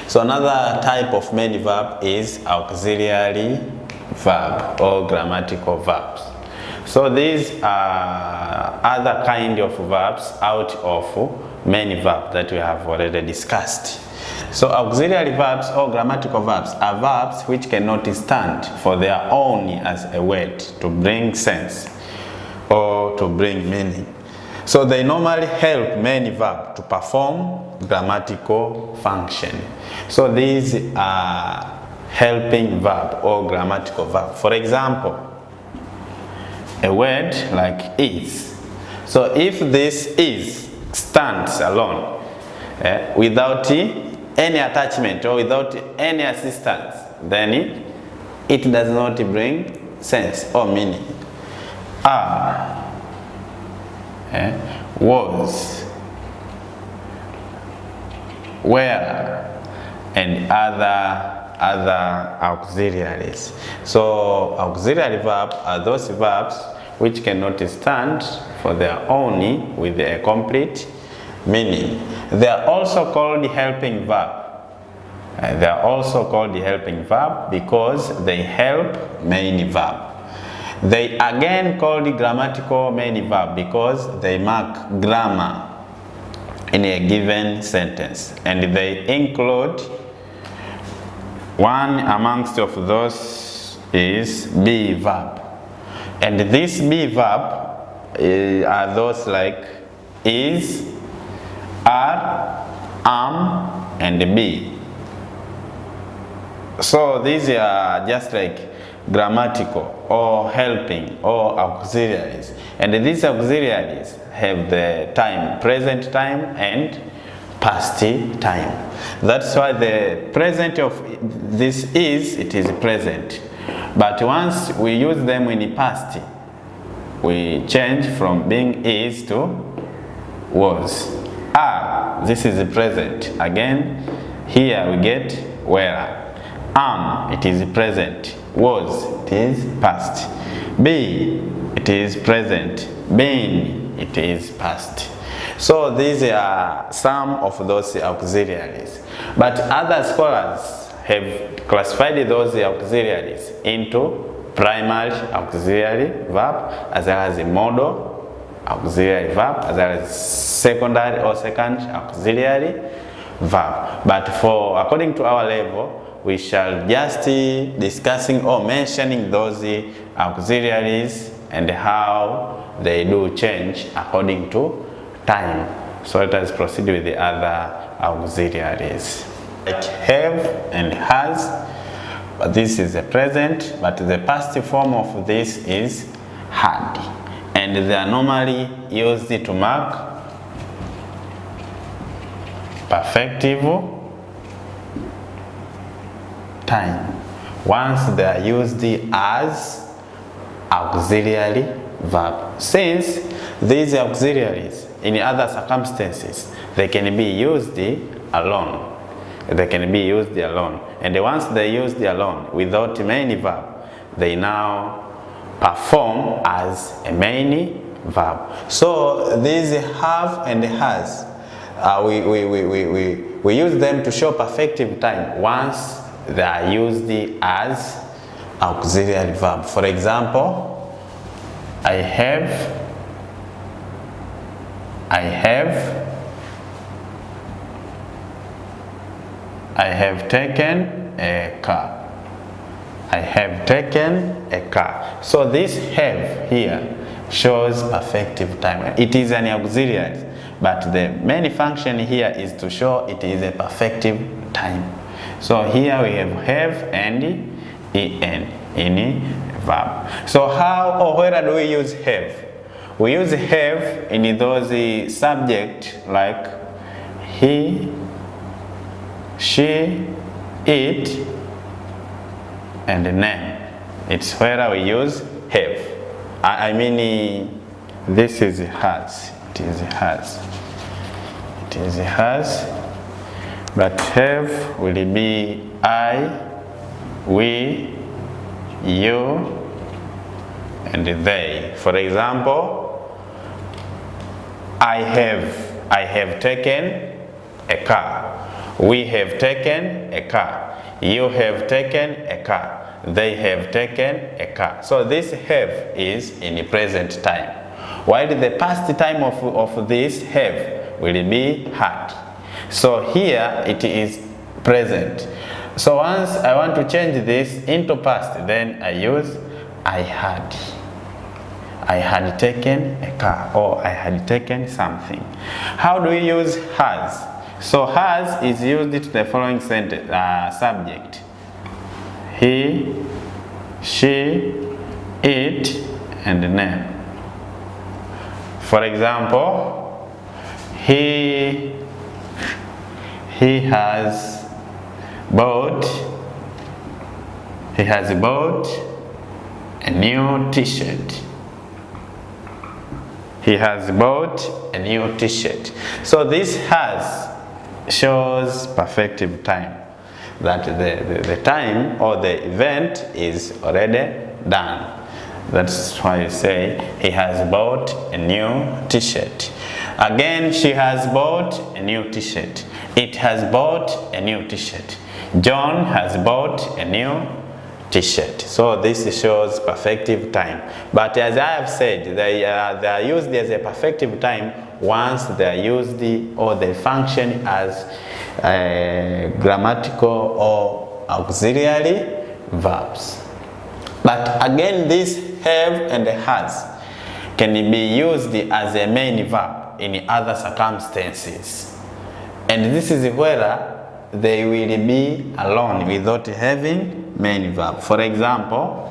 So another type of main verb is auxiliary verb or grammatical verbs. So these are other kind of verbs out of main verb that we have already discussed. So auxiliary verbs or grammatical verbs are verbs which cannot stand for their own as a word to bring sense or to bring meaning. So they normally help main verb to perform grammatical function. So these are helping verb or grammatical verb. For example, a word like is. So if this is stands alone without any attachment or without any assistance, then it does not bring sense or meaning. Are, was, where, and other auxiliaries. So auxiliary verbs are those verbs which cannot stand for their own with a complete meaning. They are also called helping verb. They are also called helping verb because they help main verb. They again called grammatical main verb because they mark grammar in a given sentence, and they include one amongst of those is be verb, and this be verb are those like is, are, am, and be. So these are just like grammatical or helping or auxiliaries, and these auxiliaries have the time, present time and past time. That's why the present of this is, it is present, but once we use them in the past, we change from being is to was. Are, this is the present. Again, here we get where. Am, it is present. Was, it is past. Be, it is present. Been, it is past. So these are some of those auxiliaries. But other scholars have classified those auxiliaries into primary auxiliary verb, as well as a modal auxiliary verb, as well as secondary or second auxiliary verb. But for according to our level, we shall just discussing or mentioning those auxiliaries and how they do change according to time. So let us proceed with the other auxiliaries. Like have and has, but this is the present, but the past form of this is had, and they are normally used to mark perfective time once they are used as auxiliary verb. Since these auxiliaries in other circumstances, they can be used alone. They can be used alone, and once they used alone without main verb, they now perform as a main verb. So these have and has, we use them to show perfective time once they are used as auxiliary verb. For example, I have taken a car. I have taken a car. So this have here shows perfective time. It is an auxiliary, but the main function here is to show it is a perfective time. So here we have and en in verb. So how or where do we use have? We use have in those subject like he, she, it, and name. It's where we use have. I mean, this is has. It is has. It is has. But have will be I, we, you, and they. For example, I have taken a car. We have taken a car. You have taken a car. They have taken a car. So this have is in the present time, while the past time of this have will be had. So here it is present. So once I want to change this into past, then I use I had. I had taken a car, or I had taken something. How do we use has? So has is used to the following sentence, subject. He, she, it, and name. For example, he has bought a new t-shirt. He has bought a new t-shirt. So this has shows perfective time, that the time or the event is already done. That's why you say he has bought a new t-shirt. Again, she has bought a new t-shirt. It has bought a new t-shirt. John has bought a new t-shirt. So this shows perfective time. But as I have said, they are used as a perfective time once they are used or they function as grammatical or auxiliary verbs. But again, this have and has can be used as a main verb in other circumstances. And this is where they will be alone without having main verb. For example,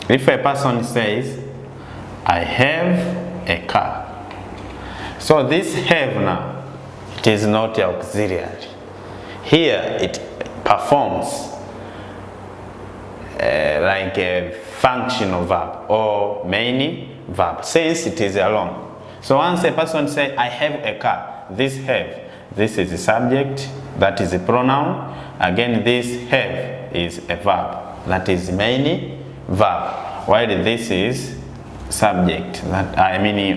if a person says, I have a car. So this have now, it is not auxiliary. Here it performs like a functional verb or main verb, since it is alone. So once a person says, I have a car, this have, this is the subject, that is a pronoun. Again, this have is a verb, that is main verb, while this is subject, that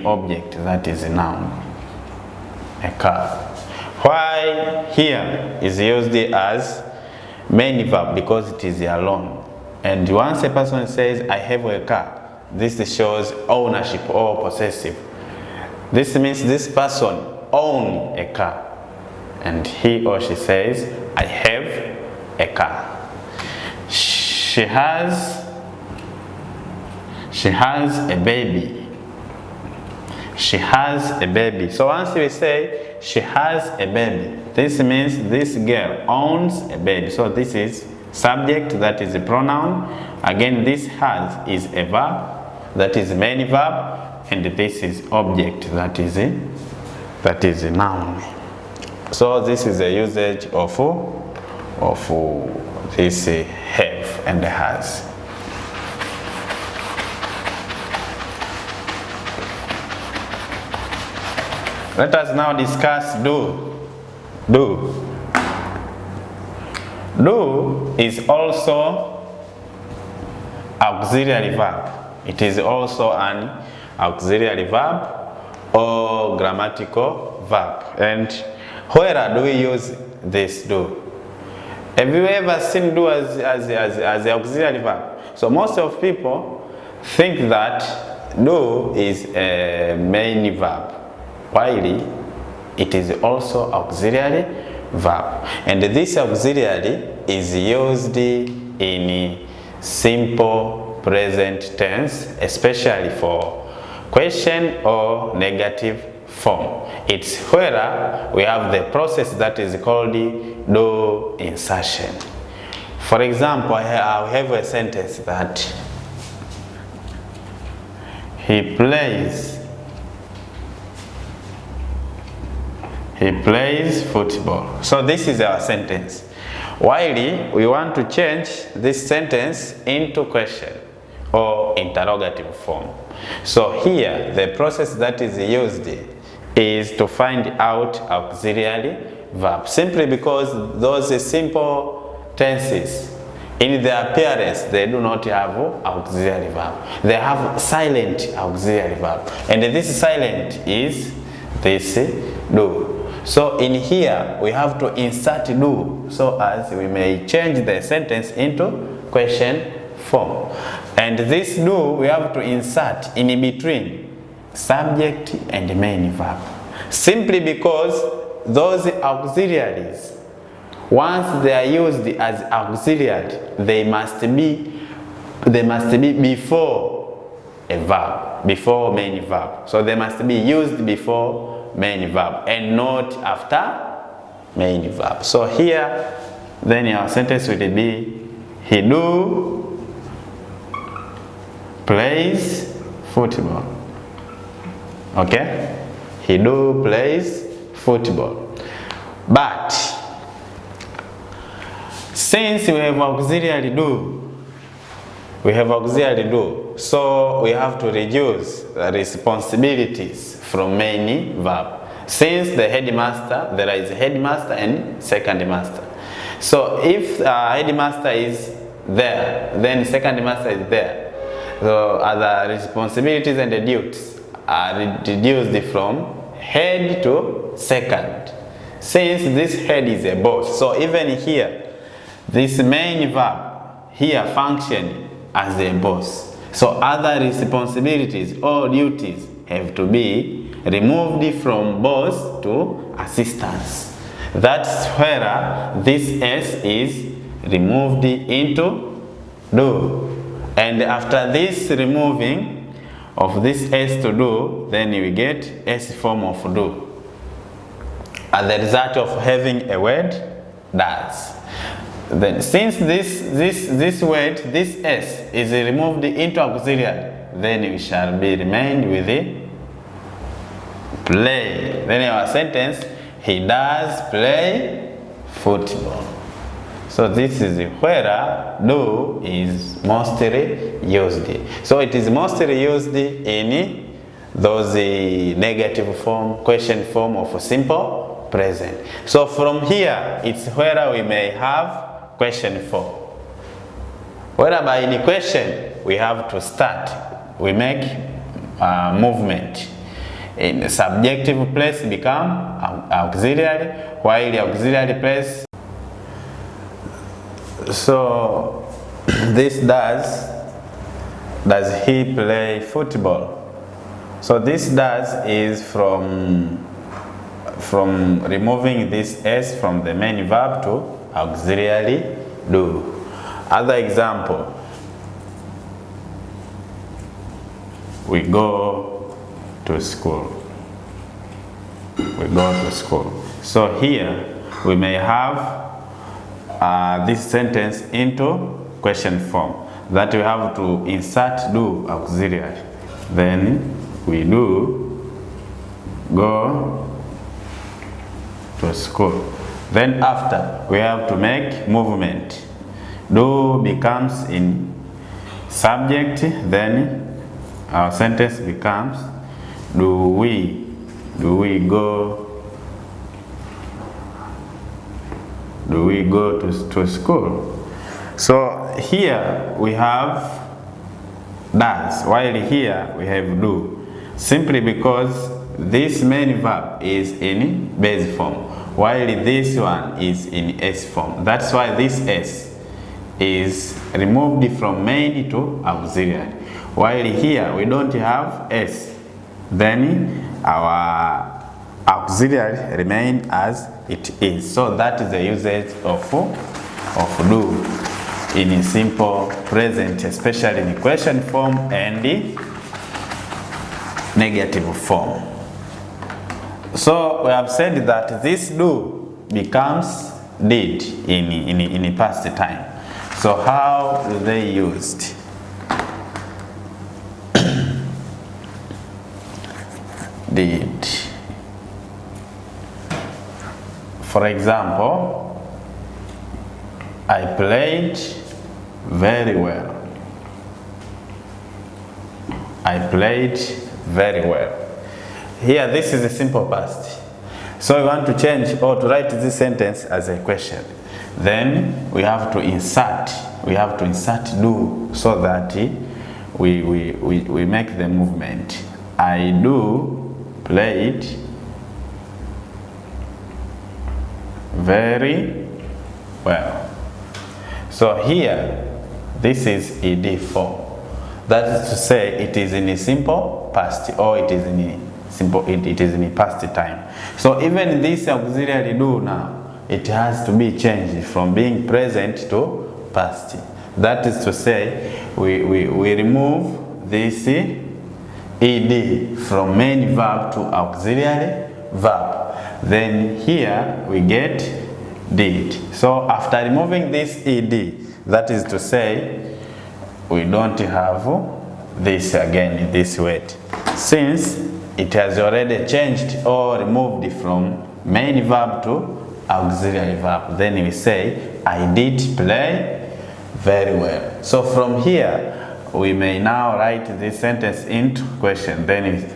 object, that is a noun, a car. Why here is used as main verb? Because it is alone. And once a person says, I have a car, this shows ownership or possessive. This means this person owns a car. And he or she says, I have a car. She has a baby. She has a baby. So once we say she has a baby, this means this girl owns a baby. So this is subject, that is a pronoun. Again, this has is a verb, that is main verb, and this is object, that is a noun. So this is the usage of this have and has. Let us now discuss do. Do is also auxiliary verb. It is also an auxiliary verb or grammatical verb. And where do we use this do? Have you ever seen do as the auxiliary verb? So most of people think that do is a main verb, while it is also auxiliary verb. And this auxiliary is used in simple present tense, especially for question or negative form. It's where we have the process that is called do insertion. For example, I have a sentence that he plays football. So this is our sentence. While we want to change this sentence into question or interrogative form. So here the process that is used is to find out auxiliary verb, simply because those simple tenses in their appearance they do not have auxiliary verb. They have silent auxiliary verb, and this silent is this do. So in here we have to insert do so as we may change the sentence into question form. And this do we have to insert in between subject and main verb. Simply because those auxiliaries, once they are used as auxiliary, they must be before a verb, before main verb. So they must be used before main verb and not after main verb. So here then our sentence will be he do plays football. Okay? He do plays football. But since we have auxiliary do, so we have to reduce the responsibilities from main verb. Since the headmaster, there is headmaster and second master. So if headmaster is there, then second master is there. So other responsibilities and the duties are reduced from head to second. Since this head is a boss, so even here, this main verb here function as a boss. So other responsibilities or duties have to be removed from boss to assistants. That's where this S is removed into do. And after this removing of this S to do, then we get S form of do as the result of having a word does. Then since this word, this S is removed into auxiliary, then we shall be remained with the play. Then our sentence, he does play football. So this is where do is mostly used. So it is mostly used in those negative form, question form of simple present. So from here, it's where we may have question form. Whereby in question, we have to start. We make movement. In the subjective place become auxiliary, while the auxiliary place. So this does he play football? So this does is from removing this S from the main verb to auxiliary do. Other example, we go to school. We go to school. So here we may have this sentence into question form, that we have to insert do auxiliary. Then we do go to school. Then after we have to make movement. Do becomes in subject, then our sentence becomes do we go to school. So here we have does, while here we have do, simply because this main verb is in base form, while this one is in S form. That's why this S is removed from main to auxiliary, while here we don't have S, then our auxiliary remain as it is. So that is the usage of do in simple present, especially in question form and the negative form. So we have said that this do becomes did in past time. So how do they used? Did. For example, I played very well. I played very well. Here, this is a simple past. So we want to change or to write this sentence as a question. Then we have to insert. We have to insert do so that we make the movement. I do played very well. So here, this is ed form. That is to say, it is in a simple past, or it is in a simple, it is in a past time. So even this auxiliary do now, it has to be changed from being present to past. That is to say, we remove this ed from main verb to auxiliary verb. Then here we get did. So after removing this ed, that is to say, we don't have this again, this word, since it has already changed or removed from main verb to auxiliary verb. Then we say, I did play very well. So from here, we may now write this sentence into question. Then it's,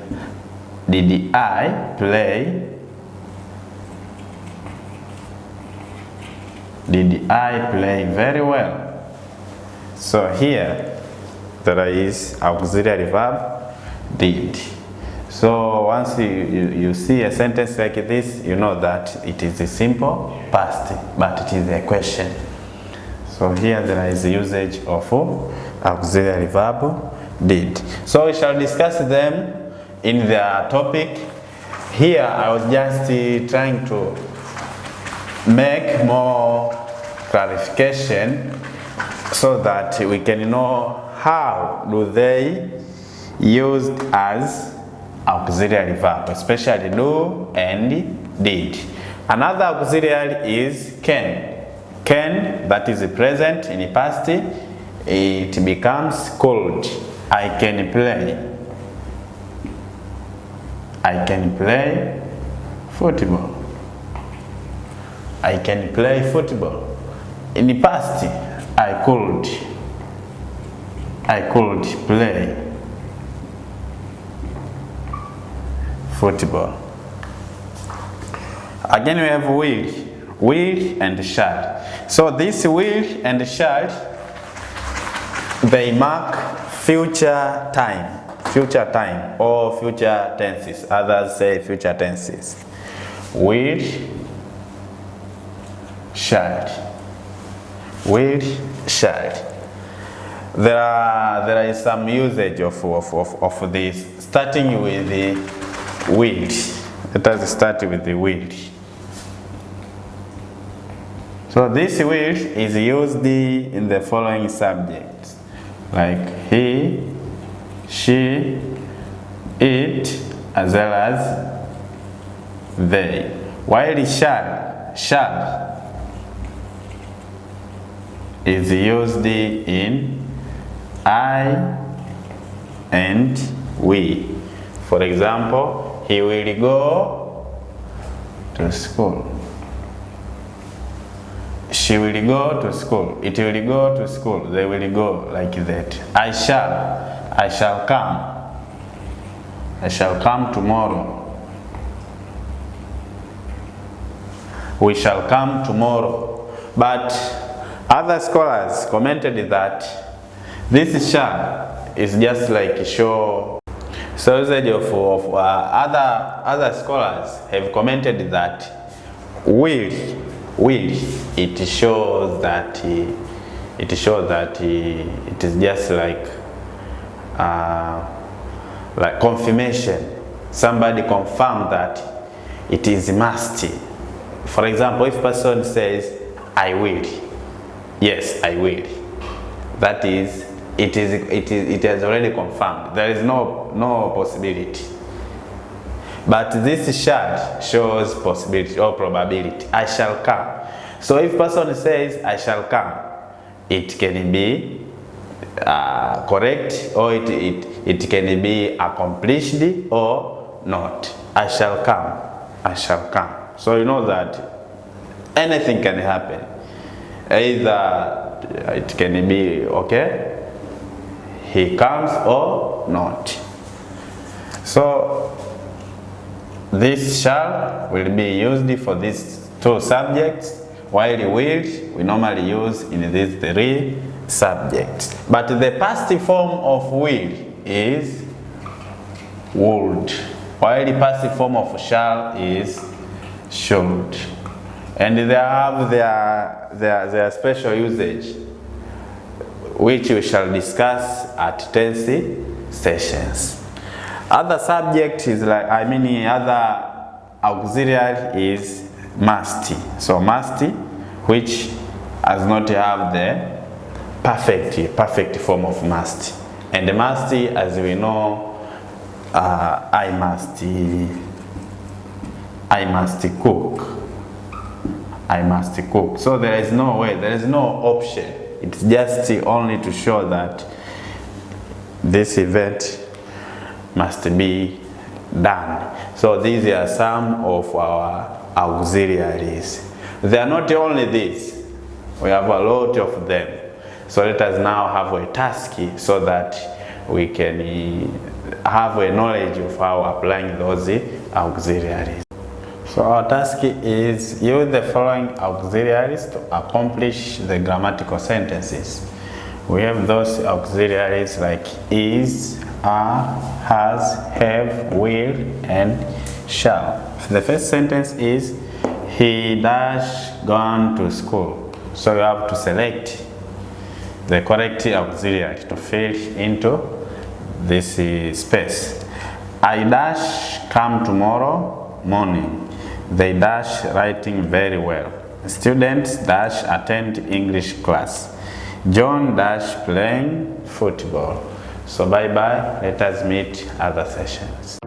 did I play? Did I play very well? So here there is auxiliary verb did. So once you see a sentence like this, you know that it is a simple past, but it is a question. So here there is the usage of auxiliary verb did. So we shall discuss them in their topic. Here I was just trying to make more clarification so that we can know how do they used as auxiliary verb, especially do and did. Another auxiliary is can. Can, that is present in the past, it becomes could. I can play. I can play football. I can play football. In the past, I could play football. Again, we have will and shall. So this will and shall, they mark future time or future tenses. Others say future tenses. Will, shall. Will, shall. There is some usage of this, starting with the will. Let us start with the will. So this will is used in the following subjects, like he, she, it, as well as they. While shall is used in I and we. For example, he will go to school. She will go to school. It will go to school. They will go, like that. I shall come. I shall come tomorrow. We shall come tomorrow. But other scholars commented that this shall is just like show. So other scholars have commented that will it shows that it is just like confirmation. Somebody confirmed that it is must. For example, if person says I will, yes, I will, that is it has already confirmed. There is no possibility. But this shall shows possibility or probability. I shall come. So if person says I shall come, it can be correct, or it can be accomplished or not. I shall come. I shall come. So you know that anything can happen. Either it can be okay, he comes, or not. So this shall will be used for these two subjects, while will we normally use in these three subjects. But the past form of will is would, while the past form of shall is should. and they have their special usage, which we shall discuss at tense sessions. Other subject is like, other auxiliary is must. So must, which does not have the perfect form of must. And the must, as we know, I must cook. I must cook. So there is no way, there is no option. It's just only to show that this event must be done. So these are some of our auxiliaries. They are not only these, we have a lot of them. So let us now have a task so that we can have a knowledge of how applying those auxiliaries. So our task is use the following auxiliaries to accomplish the grammatical sentences. We have those auxiliaries like is, are, has, have, will, and shall. The first sentence is he dash gone to school. So you have to select the correct auxiliary to fill into this space. I dash come tomorrow morning. They dash writing very well. Students dash attend English class. John dash playing football. So bye bye. Let us meet other sessions.